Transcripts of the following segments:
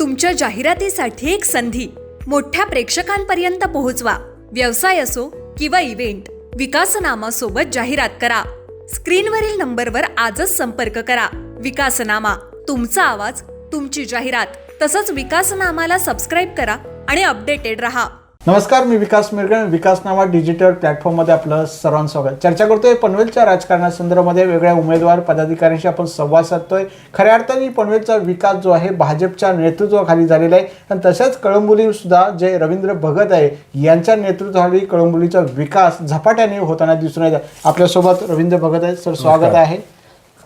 तुमच्या जाहिरातीसाठी एक संधी मोठ्या प्रेक्षकांपर्यंत पोहोचवा. व्यवसाय असो किंवा इव्हेंट, विकासनामासोबत जाहिरात करा. स्क्रीनवरील नंबरवर आजच संपर्क करा. विकासनामा, तुमचा आवाज, तुमची जाहिरात. तसंच विकासनामाला सबस्क्राईब करा आणि अपडेटेड रहा. नमस्कार, मी विकास मिरगण. विकासनामा डिजिटल प्लॅटफॉर्ममध्ये आपलं सर्वांचं स्वागत. चर्चा करतोय पनवेलच्या राजकारणासंदर्भामध्ये वेगळ्या उमेदवार पदाधिकाऱ्यांशी आपण संवाद साधतोय. खऱ्या अर्थाने पनवेलचा विकास जो आहे भाजपच्या नेतृत्वाखाली झालेला आहे आणि तसंच कळंबोली सुद्धा जे रवींद्र भगत आहे यांच्या नेतृत्वाखाली कळंबोलीचा विकास झपाट्याने होताना दिसून येत. आपल्यासोबत रवींद्र भगत आहेत. सर, स्वागत आहे.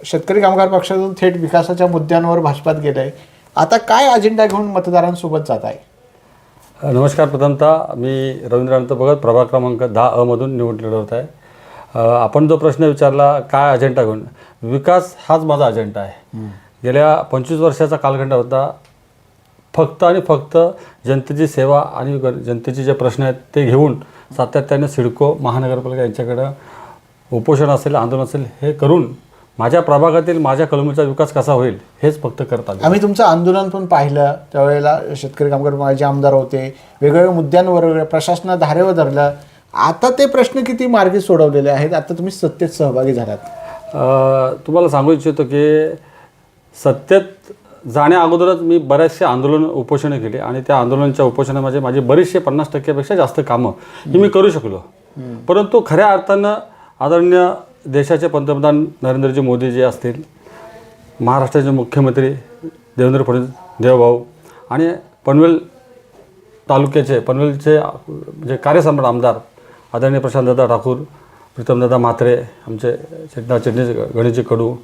शेतकरी कामगार पक्षातून थेट विकासाच्या मुद्द्यांवर भाजपात गेलं आहे. आता काय अजेंडा घेऊन मतदारांसोबत जात आहे? नमस्कार. प्रथमतः मी रवींद्र भगत, प्रभाग क्रमांक 10 मधून निवडलेला होत आहे. आपण जो प्रश्न विचारला, काय अजेंडा घेऊन, विकास हाच माझा अजेंडा आहे. गेल्या 25 वर्षाचा कालखंड होता. फक्त आणि फक्त जनतेची सेवा आणि जनतेचे जे प्रश्न आहेत ते घेऊन सातत्याने सिडको, महानगरपालिका यांच्याकडं उपोषण असेल, आंदोलन असेल, हे करून माझ्या प्रभागातील, माझ्या कळंबोलीचा विकास कसा होईल हेच फक्त करतात. आम्ही तुमचं आंदोलन पण पाहिलं. त्यावेळेला शेतकरी कामगार माझे आमदार होते. वेगवेगळ्या मुद्द्यांवर प्रशासना धारेवर धरलं. आता ते प्रश्न किती मार्गी सोडवलेले आहेत? आता तुम्ही सत्तेत सहभागी झालात. तुम्हाला सांगू इच्छितो की सत्तेत जाण्या अगोदरच मी बरेचसे आंदोलन उपोषणं केली आणि त्या आंदोलनाच्या उपोषणामध्ये माझे बरेचसे 50% जास्त कामं ही मी करू शकलो. परंतु खऱ्या अर्थानं आदरणीय देशाचे पंतप्रधान नरेंद्रजी मोदी जे असतील, महाराष्ट्राचे मुख्यमंत्री देवेंद्र फडणवीस देवभाऊ आणि पनवेल तालुक्याचे, पनवेलचे जे कार्यसम्राट आमदार आदरणीय प्रशांतदादा ठाकूर, प्रीतमदादा म्हात्रे, आमचे गणेशजी कडू,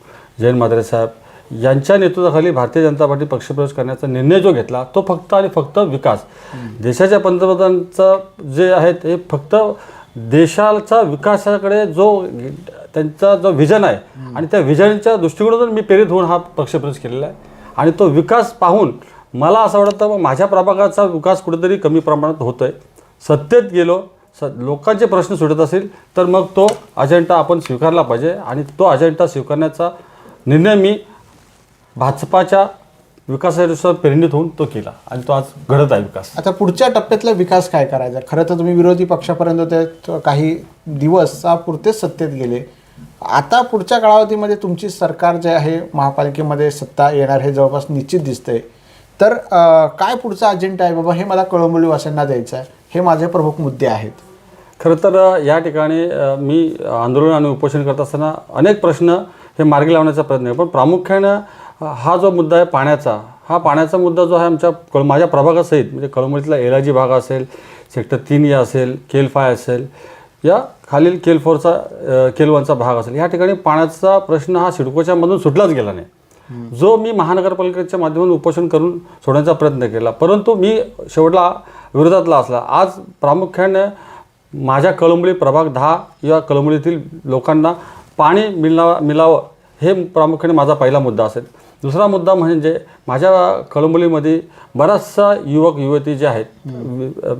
जयंत म्हात्रे साहेब यांच्या नेतृत्वाखाली भारतीय जनता पार्टी पक्षप्रवेश करण्याचा निर्णय जो घेतला तो फक्त आणि फक्त विकास. देशाच्या पंतप्रधानांचं जे आहे ते फक्त देशाचा विकासाकडे जो त्यांचा जो व्हिजन आहे आणि त्या व्हिजनच्या दृष्टिकोनातून मी प्रेरित होऊन हा पक्षप्रवेश केलेला आहे. आणि तो विकास पाहून मला असं वाटतं माझ्या प्रभागाचा विकास कुठेतरी कमी प्रमाणात होतो आहे. सत्तेत गेलो, लोकांचे प्रश्न सुटत असेल तर मग तो अजेंडा आपण स्वीकारला पाहिजे आणि तो अजेंडा स्वीकारण्याचा निर्णय मी भाजपाच्या विकासानुसार प्रेरित होऊन तो केला आणि तो आज घडत आहे विकास. आता पुढच्या टप्प्यातला विकास काय करायचा? खरं तर तुम्ही विरोधी पक्षापर्यंत होते, काही दिवस पुरतेच सत्तेत गेले. आता पुढच्या कालावधीमध्ये तुमची सरकार जे आहे महापालिकेमध्ये सत्ता येणार हे जवळपास निश्चित दिसतंय. तर काय पुढचा अजेंडा आहे बाबा, हे मला कळंबोलीवासियांना द्यायचं आहे, हे माझे प्रमुख मुद्दे आहेत. खरं तर या ठिकाणी मी आंदोलन आणि उपोषण करत असताना अनेक प्रश्न हे मार्गी लावण्याचा प्रयत्न आहे. पण प्रामुख्यानं हा जो मुद्दा आहे पाण्याचा मुद्दा जो आहे माझ्या प्रभागासहित, म्हणजे कळंबोलीतला एलाजी भाग असेल, सेक्टर 3 असेल, केल 5 असेल, या खालील केल 4चा केल 1चा भाग असेल, या ठिकाणी पाण्याचा प्रश्न हा सिडकोच्या मधून सुटलाच गेला नाही. जो मी महानगरपालिकेच्या माध्यमातून उपोषण करून सोडण्याचा प्रयत्न केला, परंतु मी शेवटला विरोधातला असला. आज प्रामुख्याने माझ्या कळंबोली प्रभाग 10 या कळंबोलीतील लोकांना पाणी मिळावं हे प्रामुख्याने माझा पहिला मुद्दा असेल. दुसरा मुद्दा म्हणजे माझ्या कळंबोलीमध्ये बराचसा युवक युवती जे आहेत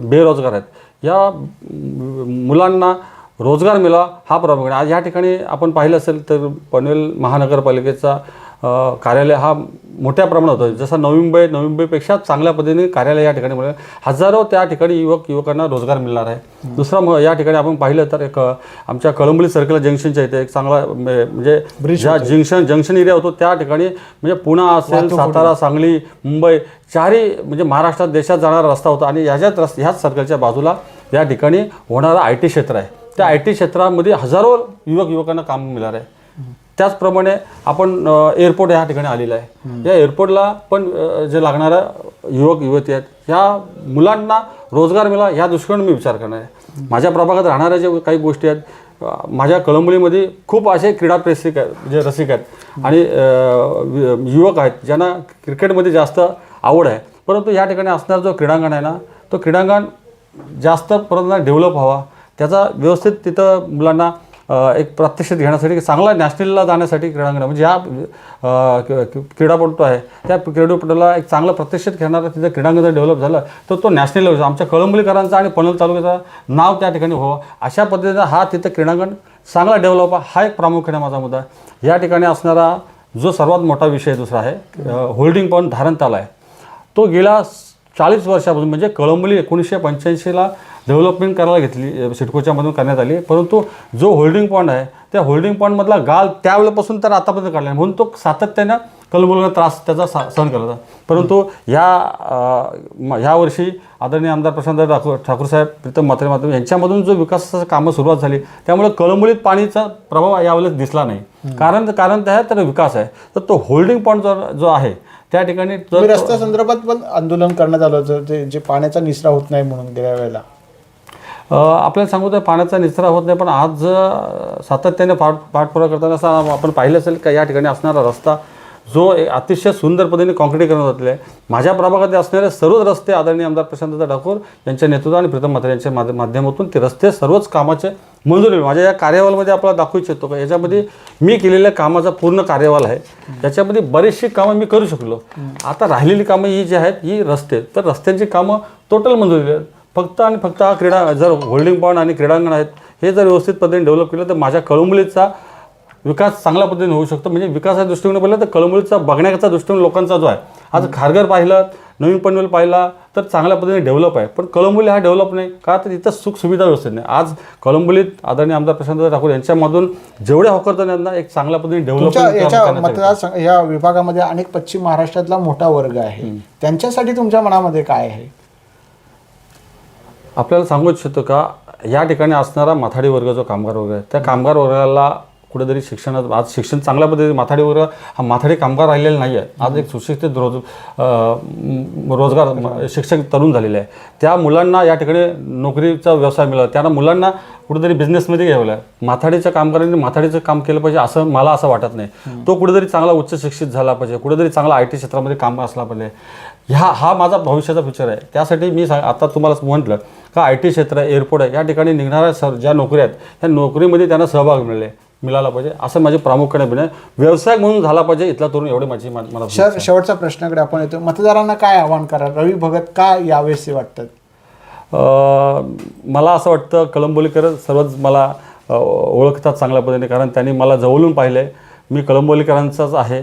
बेरोजगार आहेत, या मुलांना रोजगार मिळावा हा प्रामुख्याने. आज या ठिकाणी आपण पाहिलं असेल तर पनवेल महानगरपालिकेचा कार्यालय हा मोठ्या प्रमाणात होतं. जसं नवी मुंबईपेक्षा चांगल्या पद्धतीने कार्यालय या ठिकाणी मिळेल. हजारो त्या ठिकाणी युवकांना रोजगार मिळणार आहे. दुसरा या ठिकाणी आपण पाहिलं तर एक आमच्या कळंबोली सर्कल जंक्शनच्या इथे एक चांगला म्हणजे ज्या जंक्शन एरिया होतो त्या ठिकाणी म्हणजे पुणे असेल, सातारा, सांगली, मुंबई चारही म्हणजे महाराष्ट्रात देशात जाणारा रस्ता होता आणि ह्याच सर्कलच्या बाजूला या ठिकाणी होणारा IT क्षेत्र आहे. त्या IT क्षेत्रामध्ये हजारो युवकांना काम मिळणार आहे. त्याचप्रमाणे आपण एअरपोर्ट या ठिकाणी आलेलं आहे. या एअरपोर्टला पण जे लागणाऱ्या युवक युवती आहेत, ह्या मुलांना रोजगार मिळावा ह्या दृष्टीने मी विचार करणार आहे. माझ्या प्रभागात राहणाऱ्या जे काही गोष्टी आहेत, माझ्या कळंबोलीमध्ये खूप असे क्रीडाप्रेसिक आहेत, जे रसिक आहेत आणि युवक आहेत ज्यांना क्रिकेटमध्ये जास्त आवड आहे. परंतु या ठिकाणी असणारा जो क्रीडांगण आहे ना, तो क्रीडांगण जास्त प्रमाणात डेव्हलप व्हावा, त्याचा व्यवस्थित तिथं मुलांना एक प्रात्यक्षिक घेण्यासाठी, चांगला नॅशनलला जाण्यासाठी क्रीडांगण म्हणजे ह्या क्रीडापटू आहे त्या क्रीडापटूला एक चांगलं प्रात्यक्षिक घेणारं तिथं क्रीडांगण जर डेव्हलप झालं तर तो नॅशनल लेवलचा आमच्या कळंबोलीकरांचा आणि पनवेल तालुक्याचा नाव त्या ठिकाणी व्हावं अशा पद्धतीनं हा तिथं क्रीडांगण चांगला डेव्हलप हा एक प्रामुख्याने माझा मुद्दा आहे. या ठिकाणी असणारा जो सर्वात मोठा विषय दुसरा आहे होल्डिंग पॉईंट धारणताल आहे, तो गेल्या 40 वर्षापासून म्हणजे कळंबोली 1985ला डेव्हलपमेंट करायला घेतली, सिडकोच्या मधून करण्यात आली, परंतु जो होल्डिंग पॉईंट आहे त्या होल्डिंग पॉईंटमधला गाळ त्यावेळेपासून तर आतापर्यंत काढला म्हणून तो सातत्यानं कळंबोलीला त्रास त्याचा सहन करत होता. परंतु ह्या वर्षी आदरणीय आमदार प्रशांत ठाकूर साहेब, प्रीतम म्हात्रे यांच्यामधून जो विकासाचं कामं सुरुवात झाली त्यामुळे कळंबोलीत पाणीचा प्रभाव यावेळेस दिसला नाही. कारण त्या तर विकास आहे. तर तो होल्डिंग पॉईंट जो आहे त्या ठिकाणी रस्त्या संदर्भात पण आंदोलन करण्यात आलं होतं, जे पाण्याचा निचरा होत नाही म्हणून गेल्या वेळेला. आपल्याला सांगू तर पाण्याचा निचरा होत नाही, पण आज सातत्याने पाठपुरावा करताना असं आपण पाहिलं असेल का या ठिकाणी असणारा रस्ता जो अतिशय सुंदर पद्धतीने कॉन्क्रीटीकरण होतले आहे. माझ्या प्रभागात असणारे सर्वच रस्ते आदरणीय आमदार प्रशांत ठाकूर यांच्या नेतृत्वात आणि प्रीतम म्हात्रे यांच्या माध्यमातून ते रस्ते सर्वच कामाचे मंजुरी माझ्या या कार्यवालमध्ये आपल्याला दाखवू इच्छितो का याच्यामध्ये मी केलेल्या कामाचा पूर्ण कार्यवाल आहे. याच्यामध्ये बरीचशी कामं मी करू शकलो. आता राहिलेली कामं ही जी आहेत ही रस्ते, तर रस्त्यांची कामं टोटल मंजुरी आहेत. फक्त आणि फक्त हा क्रीडा जर होल्डिंग पॉईंट आणि क्रीडांगण आहेत हे जर व्यवस्थित पद्धतीने डेव्हलप केलं तर माझ्या कळंबोलीचा विकास चांगल्या पद्धतीने होऊ शकतो. म्हणजे विकासाच्या दृष्टीने पाहिलं तर कळंबोलीचा बघण्याचा दृष्टिकोन लोकांचा जो आहे, आज खारघर पाहिलं, नवीन पनवेल पाहिला तर चांगल्या पद्धतीने डेव्हलप आहे, पण कळंबोली हा डेव्हलप नाही का तर तिथं सुखसुविधा व्यवस्थित नाही. आज कळंबोलीत आदरणीय आमदार प्रशांत ठाकूर यांच्यामधून जेवढ्या होकरताना एक चांगल्या पद्धतीने डेव्हलप या विभागामध्ये अनेक पश्चिम महाराष्ट्रातला मोठा वर्ग आहे, त्यांच्यासाठी तुमच्या मनामध्ये काय आहे? आपल्याला सांगू इच्छितो का या ठिकाणी असणारा माथाडी वर्ग जो कामगार वर्ग आहे त्या कामगार वर्गाला कुठेतरी शिक्षणात आज शिक्षण चांगल्या पद्धतीने माथाडी वर्ग हा माथाडी कामगार राहिलेला नाही आहे. आज एक सुशिक्षित रोजगार शिक्षक तरुण झालेले आहे. त्या मुलांना या ठिकाणी नोकरीचा व्यवसाय मिळाला, त्यांना मुलांना कुठेतरी बिझनेसमध्ये घ्यावं आहे. माथाडीच्या कामगारांनी माथाडीचं काम केलं पाहिजे असं मला असं वाटत नाही. तो कुठेतरी चांगला उच्च शिक्षित झाला पाहिजे, कुठेतरी चांगला IT क्षेत्रामध्ये काम असला पाहिजे. हा माझा भविष्याचा फ्युचर आहे. त्यासाठी मी आता तुम्हाला म्हटलं का IT क्षेत्र आहे, एअरपोर्ट आहे, या ठिकाणी निघणाऱ्या ज्या नोकऱ्या आहेत त्या नोकरीमध्ये त्यांना सहभाग मिळाला पाहिजे असं माझे प्रामुख्याने विनंती आहे. व्यवसाय म्हणून झाला पाहिजे इथला तरुण, एवढी माझी मला. शेवटच्या प्रश्नाकडे आपण येतो. मतदारांना काय आवाहन करा, रवी भगत का यावेळेस वाटतात? मला असं वाटतं कळंबोलीकर सर्वच मला ओळखतात चांगल्या पद्धतीने, कारण त्यांनी मला जवळून पाहिले. मी कळंबोलीकरांचाच आहे.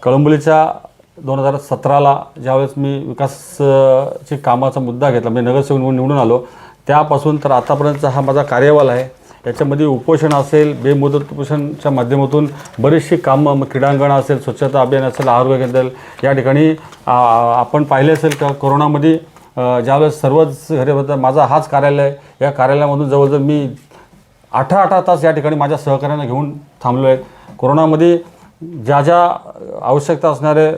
कळंबोलीच्या 2017ला ज्यावेळेस मी विकासाची कामाचा मुद्दा घेतला, म्हणजे नगरसेवक म्हणून निवडून आलो, त्यापासून तर आतापर्यंतचा हा माझा कार्यवाल आहे. याच्यामध्ये उपोषण असेल, बेमुदत उपोषणच्या माध्यमातून बरीचशी कामं, मग क्रीडांगण असेल, स्वच्छता अभियान असेल, आरोग्य केंद्र या ठिकाणी आपण पाहिले असेल का कोरोनामध्ये ज्यावेळेस सर्वच घरी होतं, माझा हाच कार्यालय, या कार्यालयामधून जवळजवळ मी 8 तास या ठिकाणी माझ्या सहकार्यांना घेऊन थांबलो आहे. कोरोनामध्ये ज्या आवश्यकता असणारे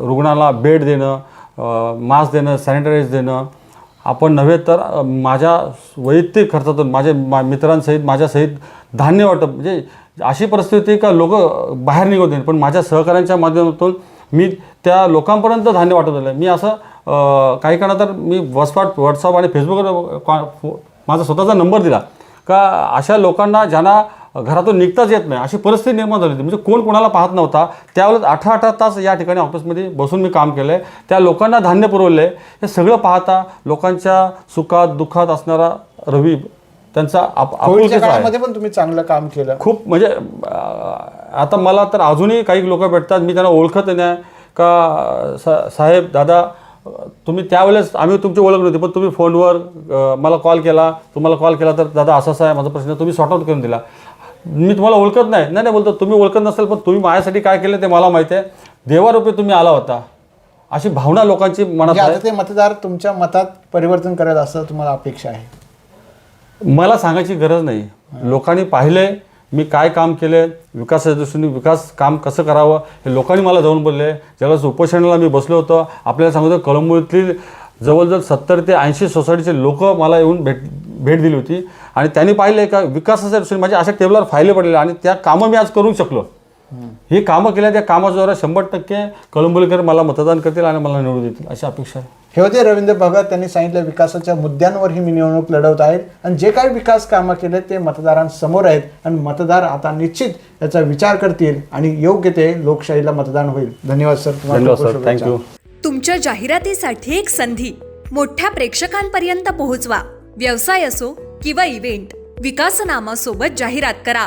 रुग्णाला बेड देणं, मास्क देणं, सॅनिटायझर देणं, आपण नव्हे तर माझ्या वैयक्तिक खर्चातून माझ्या मित्रांसहित माझ्यासहित धान्य वाटप, म्हणजे अशी परिस्थिती का लोक बाहेर निघत नाही, पण माझ्या सहकाऱ्यांच्या माध्यमातून मी त्या लोकांपर्यंत धान्य वाटत आलं. मी असं काही काळात तर मी व्हॉट्सअप आणि फेसबुकवर माझा स्वतःचा नंबर दिला का अशा लोकांना ज्यांना घरातून निघताच येत नाही अशी परिस्थिती निर्माण झाली होती. म्हणजे कोण कोणाला पाहत नव्हता. त्यावेळेस 8 तास या ठिकाणी ऑफिसमध्ये बसून मी काम केलं आहे. त्या लोकांना धान्य पुरवलं आहे. हे सगळं पाहता लोकांच्या सुखात दुःखात असणारा रवी त्यांचा काळामध्ये पण तुम्ही चांगलं काम केलं खूप. म्हणजे आता मला तर अजूनही काही लोक भेटतात, मी त्यांना ओळखत नाही का साहेब दादा तुम्ही त्यावेळेस आम्ही तुमची ओळख नव्हती, पण तुम्ही फोनवर मला कॉल केला, तुम्हाला कॉल केला तर दादा असा आहे माझा प्रश्न, तुम्ही सॉर्ट आउट करून दिला. मी तुम्हाला ओळखत नाही बोलतो, तुम्ही ओळखत नसेल पण तुम्ही माझ्यासाठी काय केलं ते मला माहिती आहे. देवारूपी तुम्ही आला होता अशी भावना लोकांची मनात आहे. ते मतदार तुमच्या मतात परिवर्तन करेल असं तुम्हाला अपेक्षा आहे? मला सांगायची गरज नाही. लोकांनी पाहिले मी काय काम केले, विकासाच्या दृष्टीने विकास काम कसं करावं हे लोकांनी मला जाऊन बोलले. ज्यावेळेस उपोषणाला मी बसलो होतो, आपल्याला सांगतो कळंबोलीतील जवळजवळ 70 ते 80 सोसायटीचे लोक मला येऊन भेट दिली होती आणि त्यांनी पाहिले का विकासाच्या दृष्टीने माझ्या अशा टेबलवर फायले पडलेल्या आणि त्या कामं मी आज करू शकलो. ही कामं केल्या, त्या कामाद्वारे 100% कळंबोलीकर मला मतदान करतील आणि मला निवडून देतील अशी अपेक्षा आहे. हे होते रवींद्र भगत. त्यांनी सांगितलं विकासाच्या मुद्द्यांवरही मी निवडणूक लढवत आहेत आणि जे काही विकास कामं केले ते मतदारांसमोर आहेत आणि मतदार आता निश्चित याचा विचार करतील आणि योग्य ते लोकशाहीला मतदान होईल. धन्यवाद सर. धन्यवाद सर. थँक्यू. तुमच्या जाहिरातीसाठी एक संधी मोठ्या प्रेक्षकांपर्यंत पोहोचवा. व्यवसाय असो किंवा इव्हेंट, विकासनामा सोबत जाहिरात करा.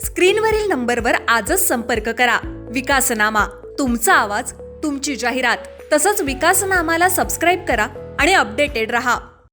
स्क्रीनवरील नंबरवर आजच संपर्क करा. विकासनामा, तुमचा आवाज, तुमची जाहिरात. तसंच विकासनामाला सबस्क्राईब करा आणि अपडेटेड रहा.